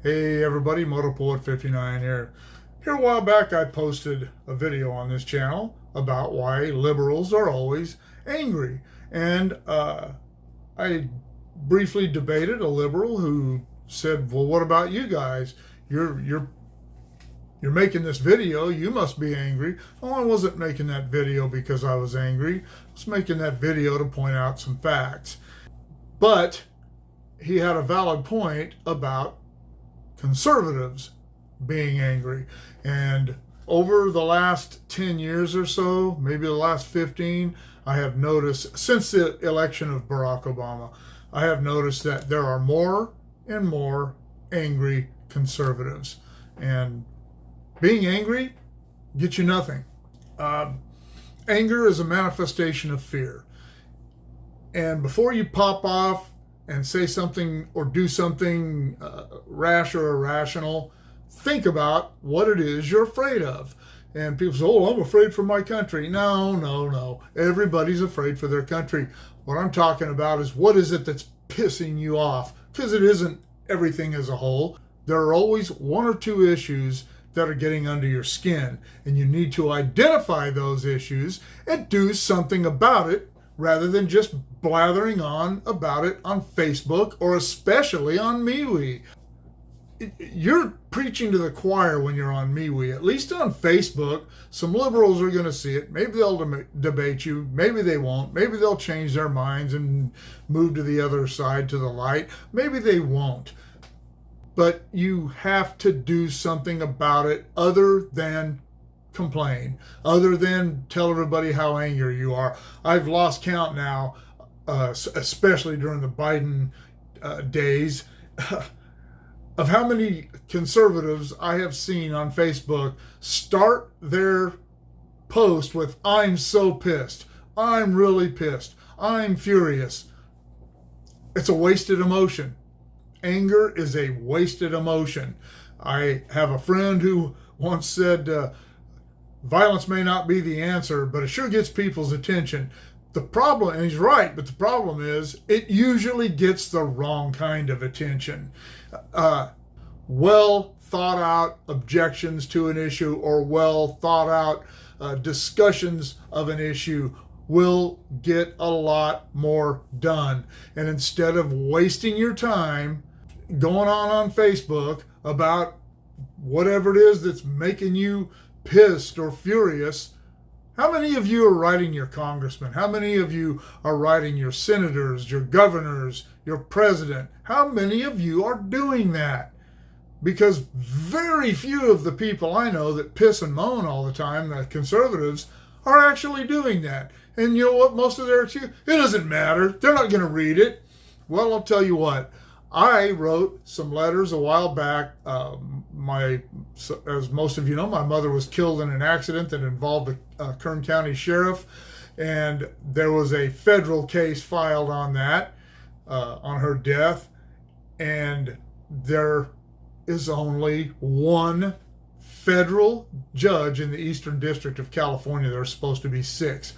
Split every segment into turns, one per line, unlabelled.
Hey everybody, Motorpoet59 here. Here a while back I posted a video on this channel about why liberals are always angry. And I briefly debated a liberal who said, well, what about you guys? You're making this video, you must be angry. Well, I wasn't making that video because I was angry. I was making that video to point out some facts. But he had a valid point about conservatives being angry. And over the last 10 years or so, maybe the last 15, I have noticed, since the election of Barack Obama, I have noticed that there are more and more angry conservatives. And being angry gets you nothing. Anger is a manifestation of fear. And before you pop off and say something or do something rash or irrational, think about what it is you're afraid of. And people say, oh, I'm afraid for my country. No. Everybody's afraid for their country. What I'm talking about is what is it that's pissing you off? Because it isn't everything as a whole. There are always one or two issues that are getting under your skin. And you need to identify those issues and do something about it, rather than just blathering on about it on Facebook or especially on MeWe. You're preaching to the choir when you're on MeWe. At least on Facebook, some liberals are going to see it. Maybe they'll debate you. Maybe they won't. Maybe they'll change their minds and move to the other side, to the light. Maybe they won't. But you have to do something about it other than complain, other than tell everybody how angry you are. I've lost count now, especially during the Biden days, of how many conservatives I have seen on Facebook start their post with, I'm so pissed, I'm really pissed, I'm furious. It's a wasted emotion. Anger is a wasted emotion. I have a friend who once said, violence may not be the answer, but it sure gets people's attention. The problem, and he's right, but the problem is it usually gets the wrong kind of attention. Well thought out objections to an issue or well thought out discussions of an issue will get a lot more done. And instead of wasting your time going on Facebook about whatever it is that's making you pissed or furious, how many of you are writing your congressman? How many of you are writing your senators, your governors, your president? How many of you are doing that? Because very few of the people I know that piss and moan all the time, the conservatives, are actually doing that. And you know what? Most of their excuse, it doesn't matter. They're not going to read it. Well, I'll tell you what. I wrote some letters a while back. As most of you know, my mother was killed in an accident that involved a Kern County sheriff, and there was a federal case filed on that, on her death, and there is only one federal judge in the Eastern District of California. There are supposed to be 6.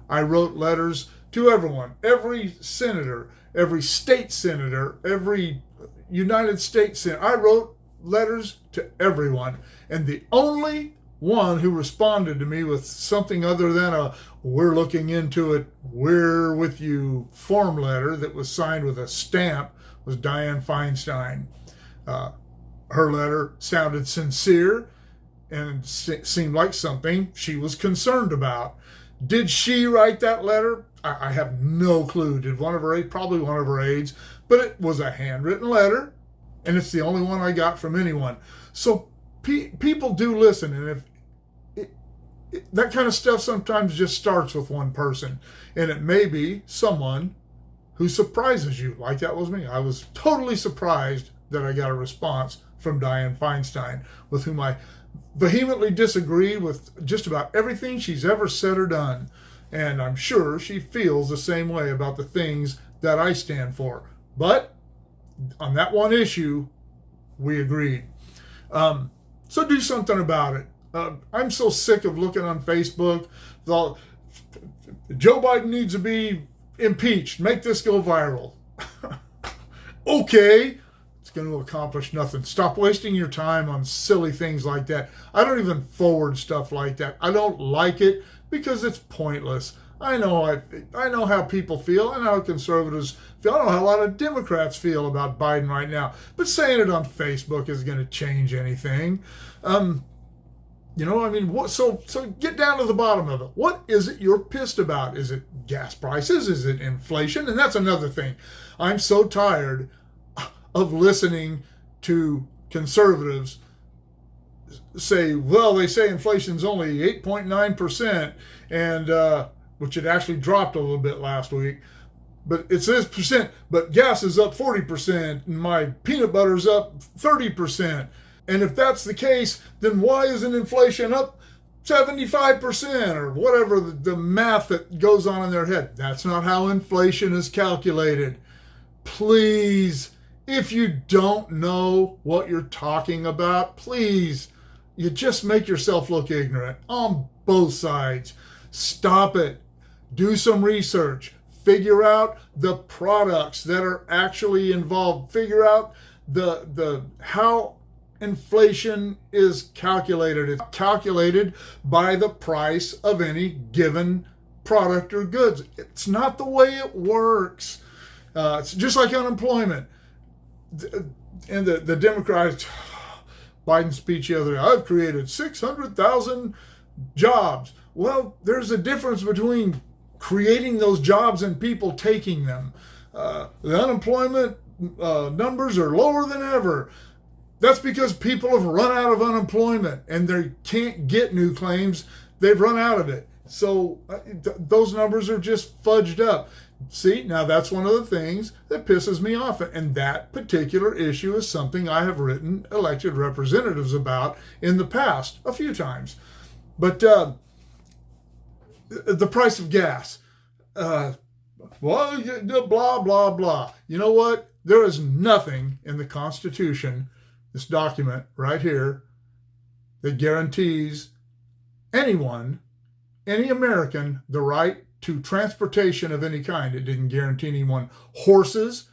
I wrote letters to everyone, every senator, every state senator, every United States senator. I wrote letters to everyone. And the only one who responded to me with something other than a, we're looking into it, we're with you form letter that was signed with a stamp was Dianne Feinstein. Her letter sounded sincere and seemed like something she was concerned about. Did she write that letter? I have no clue. Did one of her aides? Probably one of her aides. But it was a handwritten letter, and it's the only one I got from anyone. So people do listen, and if that kind of stuff sometimes just starts with one person, and it may be someone who surprises you, like that was me. I was totally surprised that I got a response from Dianne Feinstein, with whom I vehemently disagree with just about everything she's ever said or done. And I'm sure she feels the same way about the things that I stand for. But on that one issue, we agreed. So do something about it. I'm so sick of looking on Facebook. Joe Biden needs to be impeached. Make this go viral. Okay, going to accomplish nothing. Stop wasting your time on silly things like that. I don't even forward stuff like that. I don't like it because it's pointless. I know how people feel. I know how conservatives feel. I know how a lot of Democrats feel about Biden right now. But saying it on Facebook is going to change anything. So get down to the bottom of it. What is it you're pissed about? Is it gas prices? Is it inflation? And that's another thing. I'm so tired of listening to conservatives say, well, they say inflation's only 8.9%, and which it actually dropped a little bit last week. But it says percent, but gas is up 40%, and my peanut butter's up 30%. And if that's the case, then why isn't inflation up 75% or whatever the math that goes on in their head? That's not how inflation is calculated. Please, if you don't know what you're talking about, please, you just make yourself look ignorant on both sides. Stop it. Do some research. Figure out the products that are actually involved. Figure out the how inflation is calculated. It's calculated by the price of any given product or goods. It's not the way it works. It's just like unemployment. And the Democrats, Biden's speech the other day, I've created 600,000 jobs. Well, there's a difference between creating those jobs and people taking them. The unemployment numbers are lower than ever. That's because people have run out of unemployment and they can't get new claims. They've run out of it. So those numbers are just fudged up. See, now that's one of the things that pisses me off. And that particular issue is something I have written elected representatives about in the past a few times. But the price of gas, blah, blah, blah. You know what? There is nothing in the Constitution, this document right here, that guarantees anyone, any American, the right to transportation of any kind. It didn't guarantee anyone horses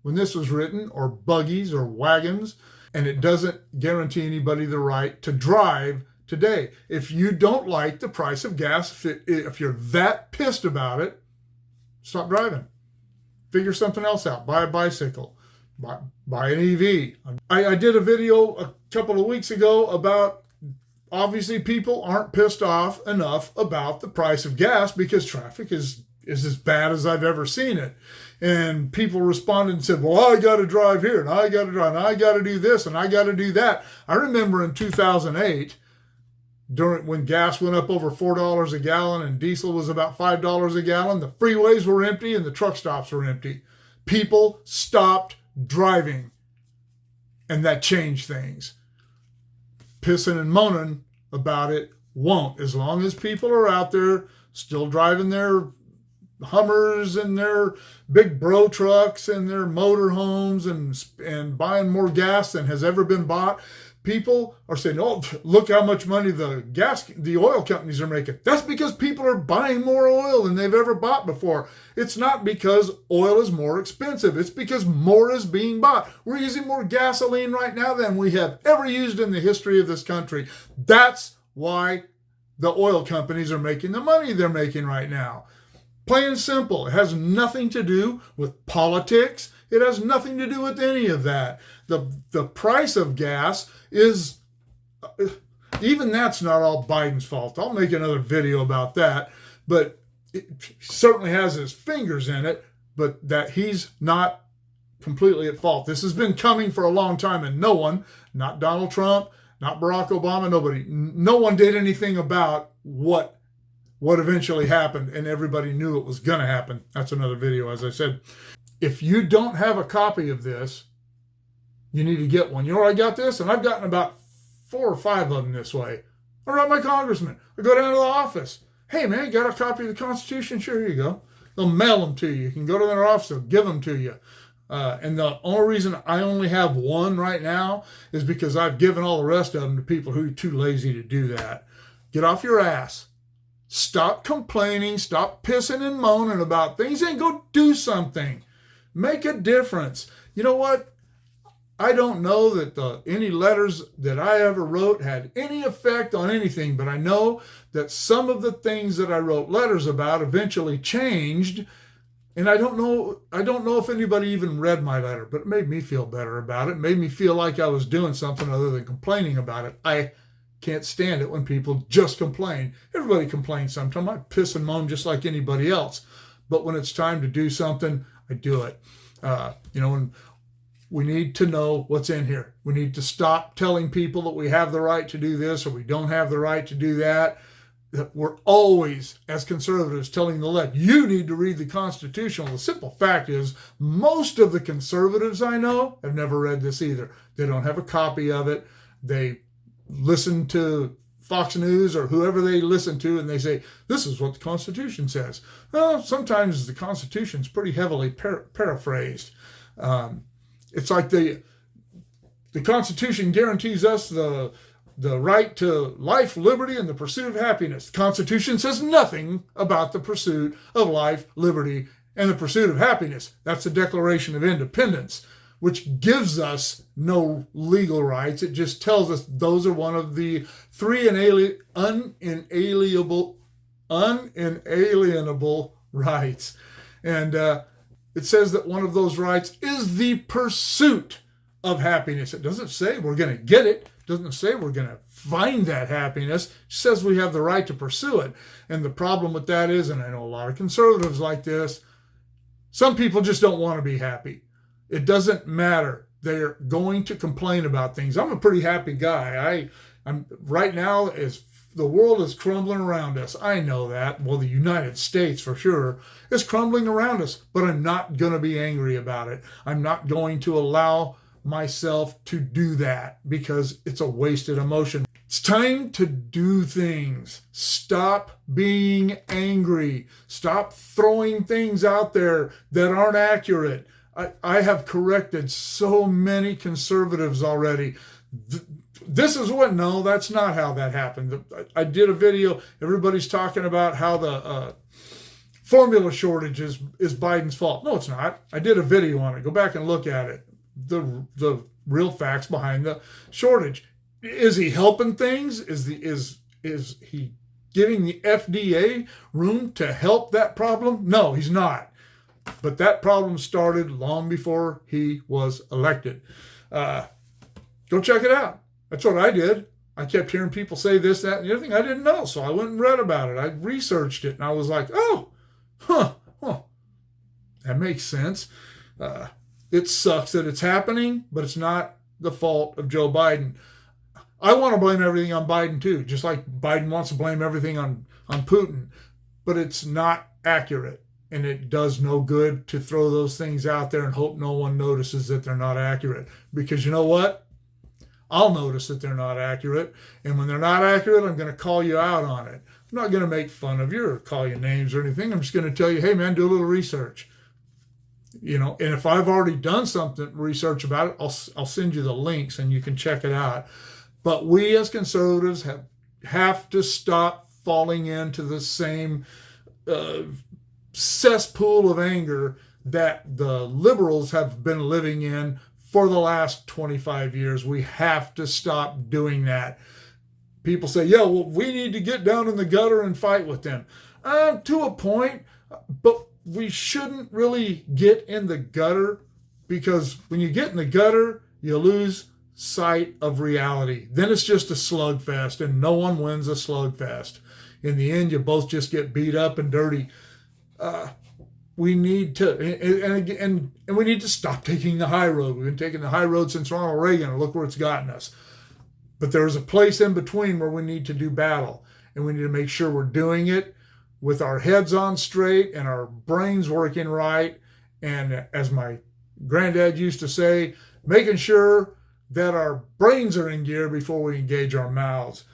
when this was written, or buggies or wagons, and it doesn't guarantee anybody the right to drive today. If you don't like the price of gas, if you're that pissed about it, stop driving. Figure something else out. Buy a bicycle. Buy an EV. I did a video a couple of weeks ago about, obviously people aren't pissed off enough about the price of gas because traffic is as bad as I've ever seen it. And people responded and said, well, I got to drive here, and I got to drive, and I got to do this, and I got to do that. I remember in 2008, when gas went up over $4 a gallon and diesel was about $5 a gallon, the freeways were empty and the truck stops were empty. People stopped driving, and that changed things. Pissing and moaning about it won't, as long as people are out there still driving their Hummers and their big bro trucks and their motorhomes and buying more gas than has ever been bought. People are saying, oh, look how much money the oil companies are making. That's because people are buying more oil than they've ever bought before. It's not because oil is more expensive. It's because more is being bought. We're using more gasoline right now than we have ever used in the history of this country. That's why the oil companies are making the money they're making right now. Plain and simple. It has nothing to do with politics. It has nothing to do with any of that. The price of gas is, even that's not all Biden's fault. I'll make another video about that. But it certainly has his fingers in it, but that he's not completely at fault. This has been coming for a long time, and no one, not Donald Trump, not Barack Obama, no one did anything about what eventually happened, and everybody knew it was going to happen. That's another video, as I said. If you don't have a copy of this, you need to get one. You know where I got this? And I've gotten about 4 or 5 of them this way. I write my congressman. I go down to the office. Hey, man, got a copy of the Constitution? Sure, here you go. They'll mail them to you. You can go to their office. They'll give them to you. And the only reason I only have one right now is because I've given all the rest of them to people who are too lazy to do that. Get off your ass. Stop complaining. Stop pissing and moaning about things and go do something. Make a difference. You know what? I don't know that any letters that I ever wrote had any effect on anything, but I know that some of the things that I wrote letters about eventually changed. And I don't know if anybody even read my letter, but it made me feel better about it. It made me feel like I was doing something other than complaining about it. I can't stand it when people just complain. Everybody complains sometimes. I piss and moan just like anybody else. But when it's time to do something, I do it. And we need to know what's in here. We need to stop telling people that we have the right to do this or we don't have the right to do that. That we're always, as conservatives, telling the left, you need to read the Constitution. Well, the simple fact is, most of the conservatives I know have never read this either. They don't have a copy of it. They listen to Fox News or whoever they listen to, and they say, this is what the Constitution says. Well, sometimes the Constitution's pretty heavily paraphrased. It's like the Constitution guarantees us the right to life, liberty, and the pursuit of happiness. The Constitution says nothing about the pursuit of life, liberty, and the pursuit of happiness. That's the Declaration of Independence, which gives us no legal rights. It just tells us those are one of the three unalienable rights. And it says that one of those rights is the pursuit of happiness. It doesn't say we're going to get it. It doesn't say we're going to find that happiness. It says we have the right to pursue it. And the problem with that is, and I know a lot of conservatives like this, some people just don't want to be happy. It doesn't matter. They're going to complain about things. I'm a pretty happy guy. I'm right now, as the world is crumbling around us. I know that. Well, the United States for sure is crumbling around us, but I'm not going to be angry about it. I'm not going to allow myself to do that because it's a wasted emotion. It's time to do things. Stop being angry. Stop throwing things out there that aren't accurate. I have corrected so many conservatives already. This is what, no, that's not how that happened. I did a video, everybody's talking about how the formula shortage is Biden's fault. No, it's not. I did a video on it. Go back and look at it. The real facts behind the shortage. Is he helping things? Is he giving the FDA room to help that problem? No, he's not. But that problem started long before he was elected. Go check it out. That's what I did. I kept hearing people say this, that, and the other thing. I didn't know, so I went and read about it. I researched it, and I was like, that makes sense. It sucks that it's happening, but it's not the fault of Joe Biden. I want to blame everything on Biden too, just like Biden wants to blame everything on Putin. But it's not accurate, and it does no good to throw those things out there and hope no one notices that they're not accurate. Because you know what? I'll notice that they're not accurate, and when they're not accurate, I'm going to call you out on it. I'm not going to make fun of you or call you names or anything. I'm just going to tell you, hey man, do a little research. And if I've already done research about it, I'll send you the links and you can check it out. But we as conservatives have to stop falling into the same cesspool of anger that the liberals have been living in for the last 25 years. We have to stop doing that. People say, yeah, well, we need to get down in the gutter and fight with them. To a point, but we shouldn't really get in the gutter, because when you get in the gutter, you lose sight of reality. Then it's just a slugfest, and no one wins a slugfest. In the end, you both just get beat up and dirty. We need to, and we need to stop taking the high road. We've been taking the high road since Ronald Reagan, and look where it's gotten us. But there's a place in between where we need to do battle, and we need to make sure we're doing it with our heads on straight and our brains working right. And as my granddad used to say, making sure that our brains are in gear before we engage our mouths.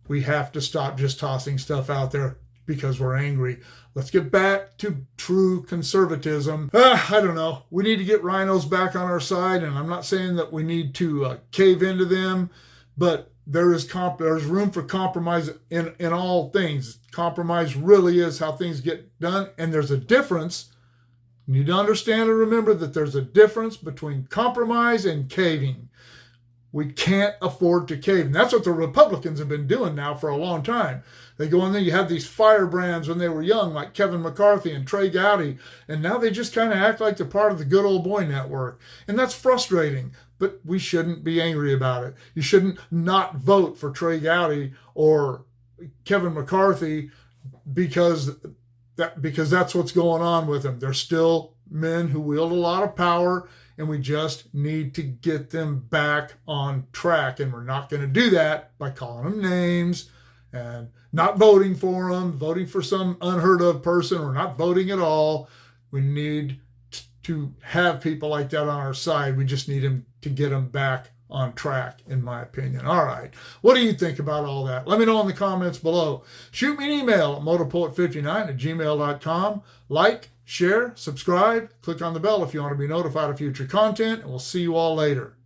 We have to stop just tossing stuff out there because we're angry. Let's get back to true conservatism. I don't know. We need to get rhinos back on our side, and I'm not saying that we need to cave into them, but there's room for compromise in all things. Compromise really is how things get done, and there's a difference You need to understand and remember that there's a difference between compromise and caving. We can't afford to cave. And that's what the Republicans have been doing now for a long time. They go in there, you have these firebrands when they were young, like Kevin McCarthy and Trey Gowdy, and now they just kind of act like they're part of the good old boy network. And that's frustrating, but we shouldn't be angry about it. You shouldn't not vote for Trey Gowdy or Kevin McCarthy because that's what's going on with them. They're still men who wield a lot of power, and we just need to get them back on track. And we're not going to do that by calling them names and not voting for them, voting for some unheard of person, or not voting at all. We need to have people like that on our side. We just need them to get them back on track, in my opinion. All right. What do you think about all that? Let me know in the comments below. Shoot me an email at motorpoet59@gmail.com. Like, share, subscribe, click on the bell if you want to be notified of future content, and we'll see you all later.